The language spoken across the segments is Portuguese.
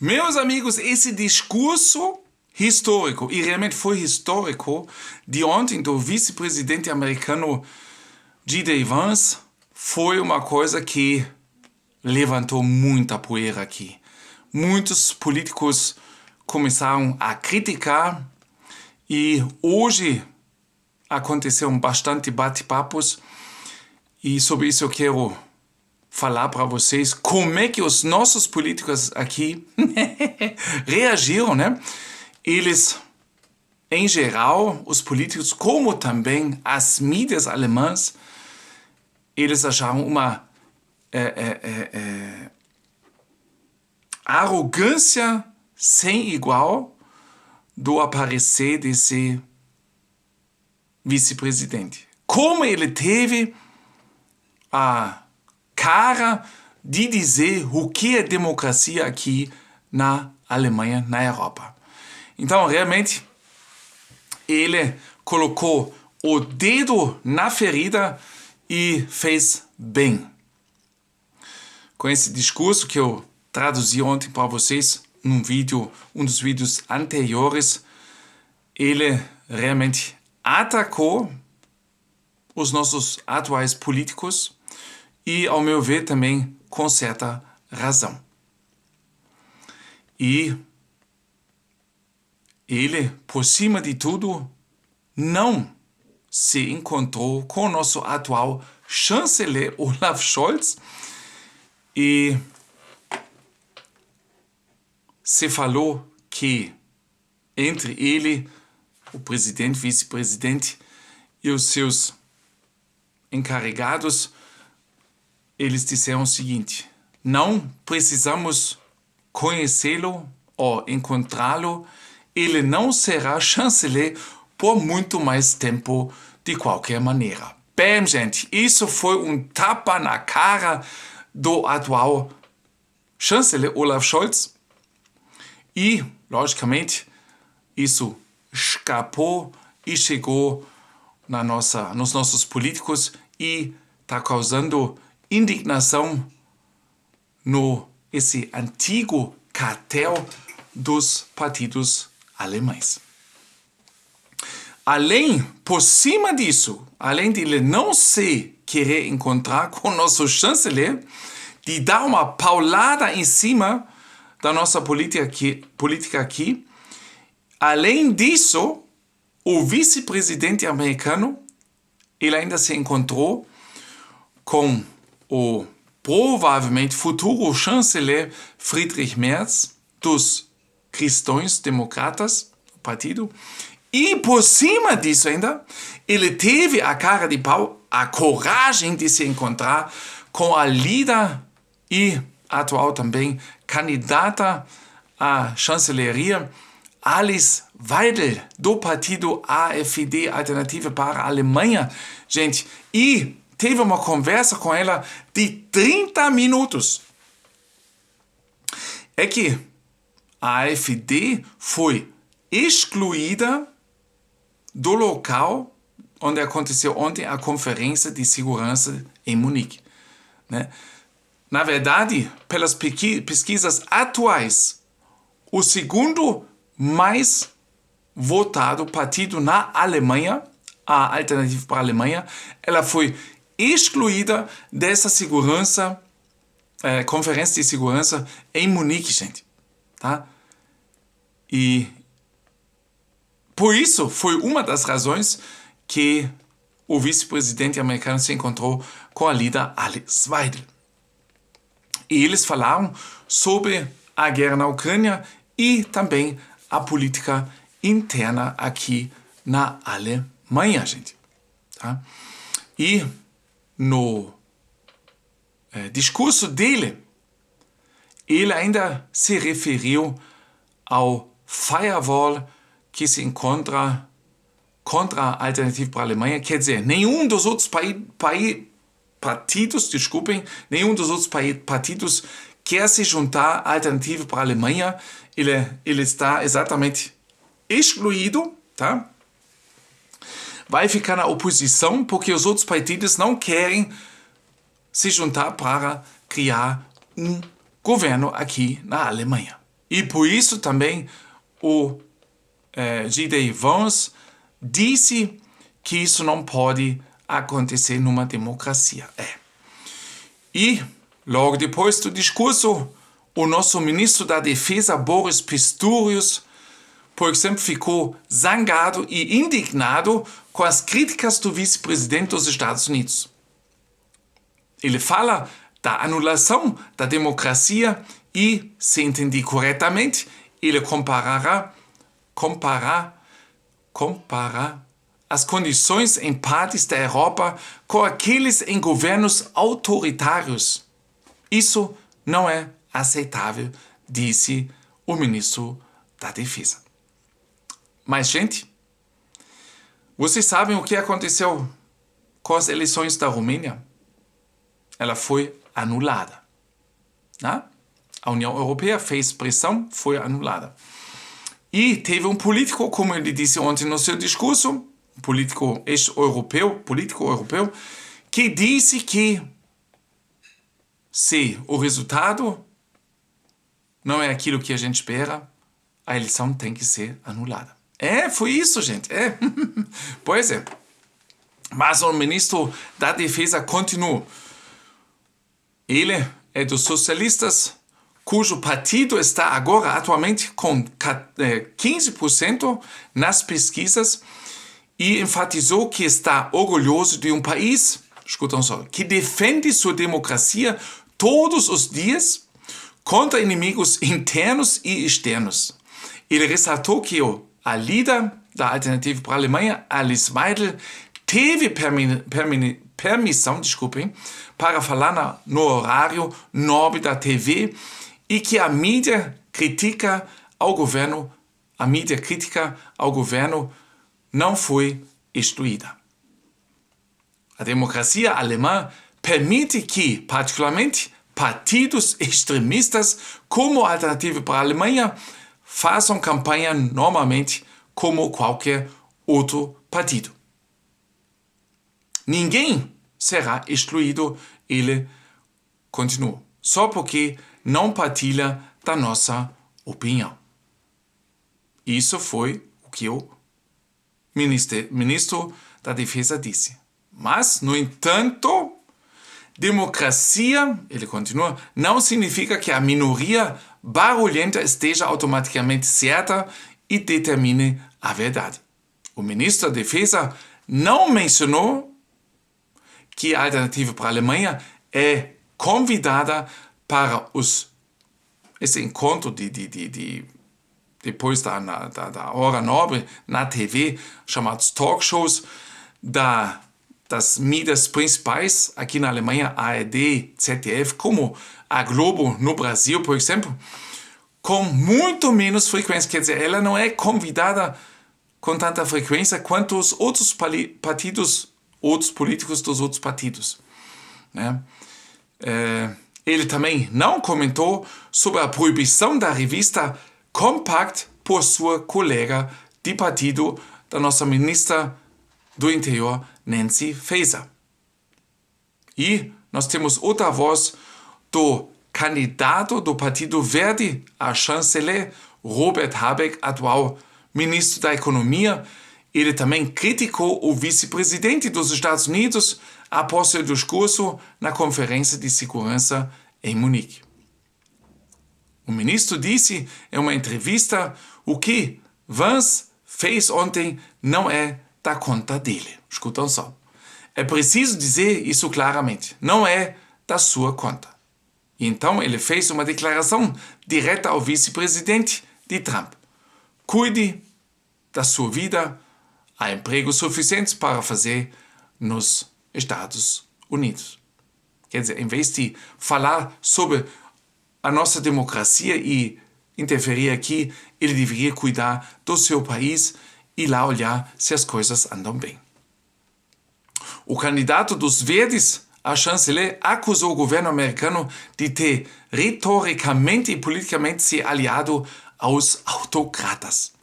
Meus amigos, esse discurso histórico, e realmente foi histórico, de ontem do vice-presidente americano J.D. Vance, foi uma coisa que levantou muita poeira aqui. Muitos políticos começaram a criticar e hoje aconteceram bastante bate-papos e sobre isso eu quero falar para vocês como é que os nossos políticos aqui reagiram, né? Eles, em geral, os políticos, como também as mídias alemãs, eles acharam uma arrogância sem igual do aparecer desse vice-presidente. Como ele teve a cara de dizer o que é democracia aqui na Alemanha, na Europa. Então, realmente, ele colocou o dedo na ferida e fez bem. Com esse discurso que eu traduzi ontem para vocês, num vídeo, um dos vídeos anteriores, ele realmente atacou os nossos atuais políticos e, ao meu ver, também com certa razão. E ele, por cima de tudo, não se encontrou com o nosso atual chanceler Olaf Scholz e se falou que entre ele, o presidente, vice-presidente e os seus encarregados, eles disseram o seguinte: não precisamos conhecê-lo ou encontrá-lo, ele não será chanceler por muito mais tempo de qualquer maneira. Bem, gente, isso foi um tapa na cara do atual chanceler Olaf Scholz e, logicamente, isso escapou e chegou nos nossos políticos e está causando indignação no esse antigo cartel dos partidos alemães. Além, por cima disso, além de ele não se querer encontrar com o nosso chanceler, de dar uma paulada em cima da nossa política aqui, além disso, o vice-presidente americano, ele ainda se encontrou com o provavelmente futuro chanceler Friedrich Merz, dos cristãos democratas, partido, e por cima disso ainda, ele teve a cara de pau, a coragem de se encontrar com a líder e atual também candidata à chancelaria, Alice Weidel, do partido AfD, Alternativa para a Alemanha, gente, e teve uma conversa com ela de 30 minutos. É que a AfD foi excluída do local onde aconteceu ontem a Conferência de Segurança em Munique, né? Na verdade, pelas pesquisas atuais, o segundo mais votado partido na Alemanha, a Alternativa para a Alemanha, ela foi excluída dessa conferência de segurança em Munique, gente. Tá? E por isso foi uma das razões que o vice-presidente americano se encontrou com a líder Alice Weidel. E eles falaram sobre a guerra na Ucrânia e também a política interna aqui na Alemanha, gente. Tá? E no discurso dele, ele ainda se referiu ao firewall que se encontra contra a Alternativa para a Alemanha. Quer dizer, nenhum dos outros nenhum dos outros partidos quer se juntar à Alternativa para a Alemanha. Ele está exatamente excluído, tá? Vai ficar na oposição porque os outros partidos não querem se juntar para criar um governo aqui na Alemanha. E por isso também o G.D. Vance disse que isso não pode acontecer numa democracia. E, logo depois do discurso, o nosso ministro da Defesa, Boris Pistorius, por exemplo, ficou zangado e indignado com as críticas do vice-presidente dos Estados Unidos. Ele fala da anulação da democracia e, se entendi corretamente, ele compara as condições em partes da Europa com aqueles em governos autoritários. Isso não é aceitável, disse o ministro da Defesa. Mas, gente, vocês sabem o que aconteceu com as eleições da Romênia? Ela foi anulada. Né? A União Europeia fez pressão, foi anulada. E teve um político, como ele disse ontem no seu discurso, político europeu, que disse que se o resultado não é aquilo que a gente espera, a eleição tem que ser anulada. Foi isso, gente. Pois é. Mas o ministro da Defesa continuou. Ele é dos socialistas, cujo partido está agora atualmente com 15% nas pesquisas, e enfatizou que está orgulhoso de um país, escutam só, que defende sua democracia todos os dias contra inimigos internos e externos. Ele ressaltou que a líder da Alternativa para a Alemanha, Alice Weidel, teve permissão, para falar no horário nobre da TV e que a mídia crítica ao governo não foi excluída. A democracia alemã permite que, particularmente, partidos extremistas como a Alternativa para a Alemanha façam campanha normalmente como qualquer outro partido. Ninguém será excluído, ele continuou, só porque não partilha da nossa opinião. Isso foi o que o ministro da Defesa disse. Mas, no entanto, democracia, ele continua, não significa que a minoria barulhenta esteja automaticamente certa e determine a verdade. O ministro da Defesa não mencionou que a Alternativa para a Alemanha é convidada para esse encontro depois da hora nobre na TV, chamados talkshows das mídias principais aqui na Alemanha, ARD, ZDF, como a Globo no Brasil, por exemplo, com muito menos frequência. Quer dizer, ela não é convidada com tanta frequência quanto os outros políticos dos outros partidos. Né? Ele também não comentou sobre a proibição da revista Compact por sua colega de partido, da nossa ministra do Interior, Nancy Faeser. E nós temos outra voz do candidato do Partido Verde a chanceler, Robert Habeck, atual ministro da Economia. Ele também criticou o vice-presidente dos Estados Unidos após seu discurso na Conferência de Segurança em Munique. O ministro disse em uma entrevista: o que Vance fez ontem não é da conta dele. Escutam só. É preciso dizer isso claramente. Não é da sua conta. E então ele fez uma declaração direta ao vice-presidente de Trump. Cuide da sua vida. Há empregos suficientes para fazer nos Estados Unidos. Quer dizer, em vez de falar sobre a nossa democracia e interferir aqui, ele deveria cuidar do seu país e lá olhar se as coisas andam bem. O candidato dos Verdes a chanceler acusou o governo americano de ter retoricamente e politicamente se aliado aos autocratas.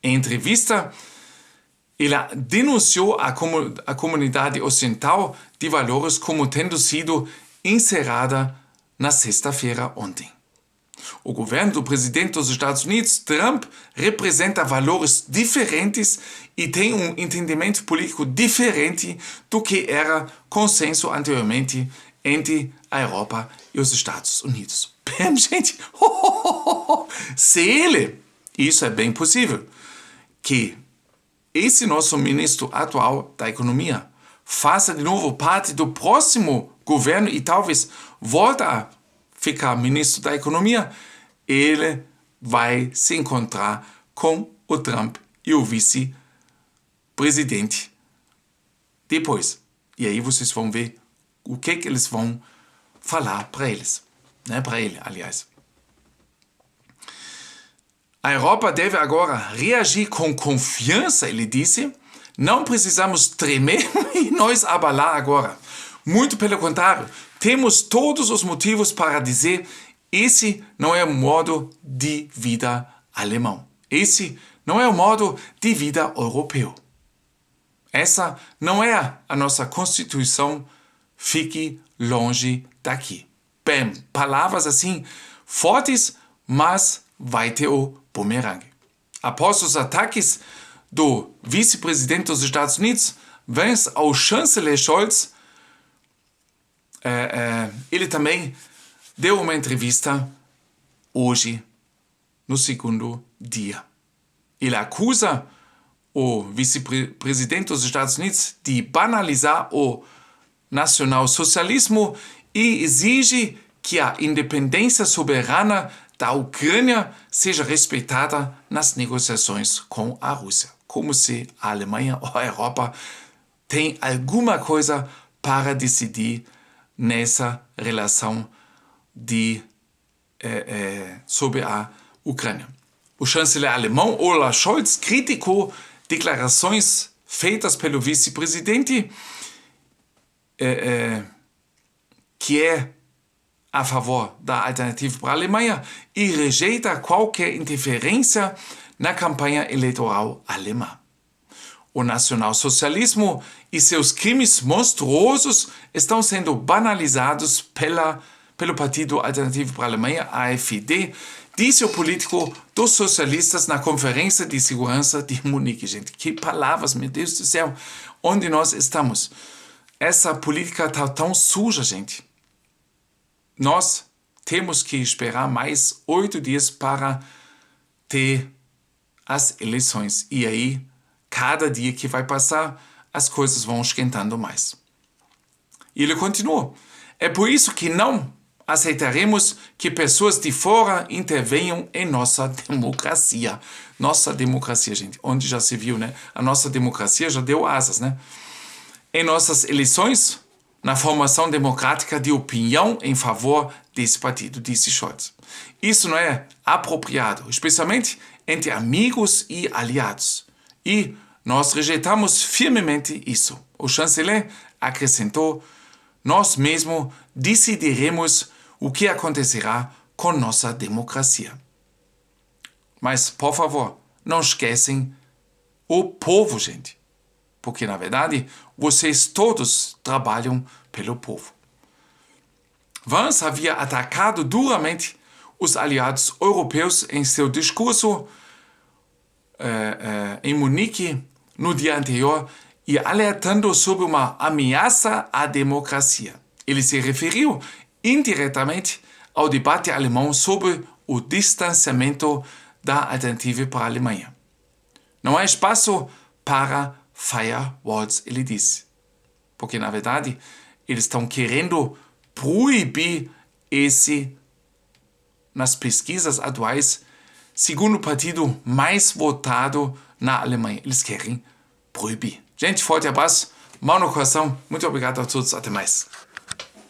Em entrevista, ele denunciou a comunidade ocidental de valores como tendo sido encerrada na sexta-feira ontem. O governo do presidente dos Estados Unidos, Trump, representa valores diferentes e tem um entendimento político diferente do que era consenso anteriormente entre a Europa e os Estados Unidos. Bem, gente, se ele, isso é bem possível, que esse nosso ministro atual da economia faça de novo parte do próximo governo e talvez volte a ficar ministro da economia, ele vai se encontrar com o Trump e o vice-presidente depois. E aí vocês vão ver o que eles vão falar para eles, né? Para ele, aliás. A Europa deve agora reagir com confiança, ele disse. Não precisamos tremer e nos abalar agora. Muito pelo contrário, temos todos os motivos para dizer: esse não é o modo de vida alemão. Esse não é o modo de vida europeu. Essa não é a nossa Constituição. Fique longe daqui. Bem, palavras assim fortes, mas vai ter o bumerangue. Após os ataques do vice-presidente dos Estados Unidos, vence ao chanceler Scholz, ele também deu uma entrevista hoje, no segundo dia. Ele acusa o vice-presidente dos Estados Unidos de banalizar o nacionalsocialismo e exige que a independência soberana da Ucrânia seja respeitada nas negociações com a Rússia. Como se a Alemanha ou a Europa tem alguma coisa para decidir nessa relação sobre a Ucrânia. O chanceler alemão Olaf Scholz criticou declarações feitas pelo vice-presidente que é a favor da alternativa para a Alemanha e rejeita qualquer interferência na campanha eleitoral alemã. O nacionalsocialismo e seus crimes monstruosos estão sendo banalizados pelo Partido Alternativo para a Alemanha, AfD, disse o político dos socialistas na Conferência de Segurança de Munique. Gente, que palavras, meu Deus do céu, onde nós estamos? Essa política está tão suja, gente. Nós temos que esperar mais 8 dias para ter as eleições. E aí, cada dia que vai passar, as coisas vão esquentando mais. E ele continuou. É por isso que não aceitaremos que pessoas de fora intervenham em nossa democracia. Nossa democracia, gente. Onde já se viu, né? A nossa democracia já deu asas, né? Em nossas eleições, na formação democrática de opinião em favor desse partido, disse Scholz. Isso não é apropriado, especialmente entre amigos e aliados. E nós rejeitamos firmemente isso. O chanceler acrescentou: nós mesmos decidiremos o que acontecerá com nossa democracia. Mas, por favor, não esquecem o povo, gente. Porque, na verdade, vocês todos trabalham pelo povo. Vance havia atacado duramente os aliados europeus em seu discurso em Munique no dia anterior e alertando sobre uma ameaça à democracia. Ele se referiu indiretamente ao debate alemão sobre o distanciamento da alternativa para a Alemanha. Não há espaço para firewalls, ele disse. Porque, na verdade, eles estão querendo proibir esse, nas pesquisas atuais, segundo o partido mais votado na Alemanha. Eles querem proibir. Gente, forte abraço, mão no coração. Muito obrigado a todos. Até mais.